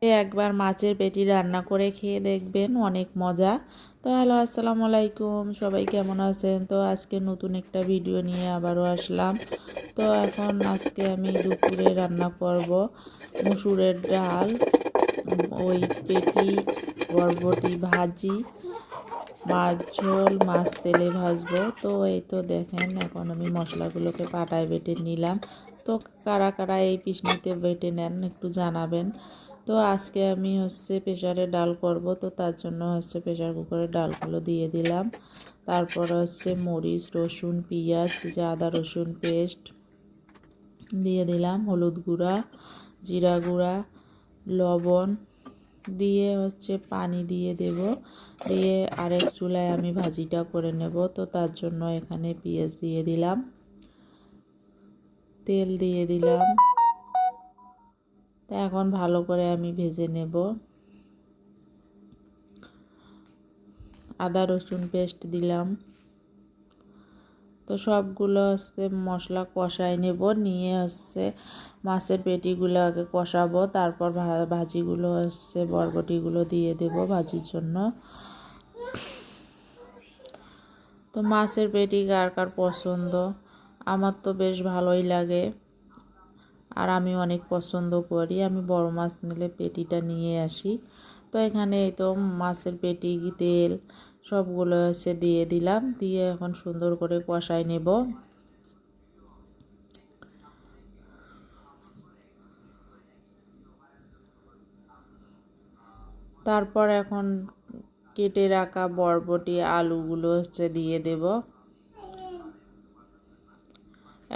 একবার মাছের পেটি রান্না করে খেয়ে দেখবেন, অনেক মজা। তো হ্যালো, আসসালামু আলাইকুম, সবাই কেমন আছেন? তো আজকে নতুন একটা ভিডিও নিয়ে আবারও আসলাম। তো এখন আজকে আমি দুপুরে রান্না করব মসুরের ডাল, ওই পেটি, বরবটি ভাজি, মাছ ঝোল, মাছ তেলে ভাজবো। তো এই তো দেখেন, এখন আমি মশলাগুলোকে পাটায় বেটে নিলাম। তো কারা কারা এই পিসনিতে বেটে নেন একটু জানাবেন। তো আজকে আমি প্রেসারে ডাল করব, তো তার জন্য প্রেসার কুকারে ডালগুলো দিয়ে দিলাম। তারপর মরিচ, রসুন, পেঁয়াজ, আদা রসুন পেস্ট দিয়ে দিলাম, হলুদ গুঁড়া, জিরা গুঁড়া, লবণ দিয়ে পানি দিয়ে দেব। দিয়ে আরেক চুলায় আমি ভাজিটা করে নেব। তো তার জন্য এখানে পেঁয়াজ দিয়ে দিলাম, তেল দিয়ে দিলাম। তো এখন ভালো করে আমি ভেজে নেব। আদা রসুন পেস্ট দিলাম। তো সবগুলো মশলা কষাই নেব, নিয়ে মাছের পেটিগুলো আগে কষাবো, তারপর ভাজিগুলো বরবটিগুলো দিয়ে দেব ভাজির জন্য। তো মাছের পেটি কার কার পছন্দ? আমার তো বেশ ভালোই লাগে, আর আমি অনেক পছন্দ করি। আমি বড় মাছ নিলে পেটিটা নিয়ে আসি। তো এখানে এই তো মাছের পেটি, তেল সবগুলো দিয়ে দিলাম, দিয়ে এখন সুন্দর করে কষাই নেব। তারপর এখন কেটে রাখা বরবটি, আলুগুলো দিয়ে দেব।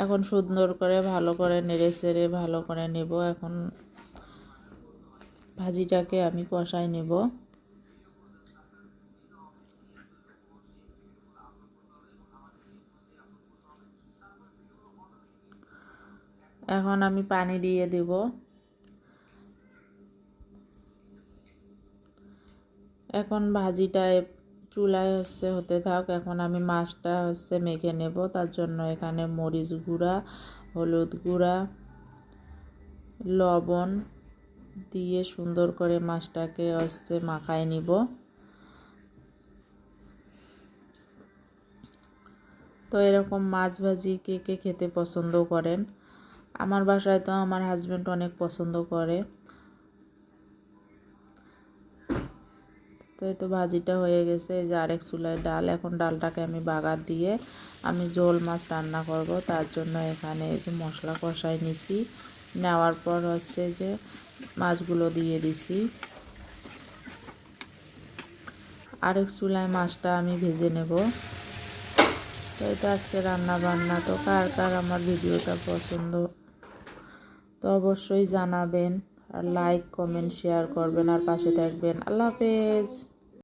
এখন সুন্দর করে ভালো করে নেড়ে চেড়ে ভালো করে নেব। এখন ভাজিটাকে আমি কষাই নেব। এখন আমি পানি দিয়ে দেব। এখন ভাজিটা চুলায় হতে থাক। এখন আমি মাছটা মেখে নেব। তার জন্য এখানে মরিচ গুঁড়া, হলুদ গুঁড়া, লবণ দিয়ে সুন্দর করে মাছটাকে মাখায় নিব। তো এরকম মাছ ভাজি কে কে খেতে পছন্দ করেন? আমার বাসায় তো আমার হাজব্যান্ড অনেক পছন্দ করে। তো এই তো ভাজিটা হয়ে গেছে। এই যে আরেক চুলায় ডাল। এখন ডালটাকে আমি বাগার দিয়ে আমি ঝোল মাছ রান্না করব। তার জন্য এখানে এই যে মশলা কষাই নিছি, নেওয়ার পর যে মাছগুলো দিয়ে দিছি। আরেক চুলায় মাছটা আমি ভেজে নেব। তো এটা আজকে রান্না বান্না। তো কার কার আমার ভিডিওটা পছন্দ তো অবশ্যই জানাবেন, আর লাইক কমেন্ট শেয়ার করবেন, আর পাশে থাকবেন। আল্লাহ হাফেজ।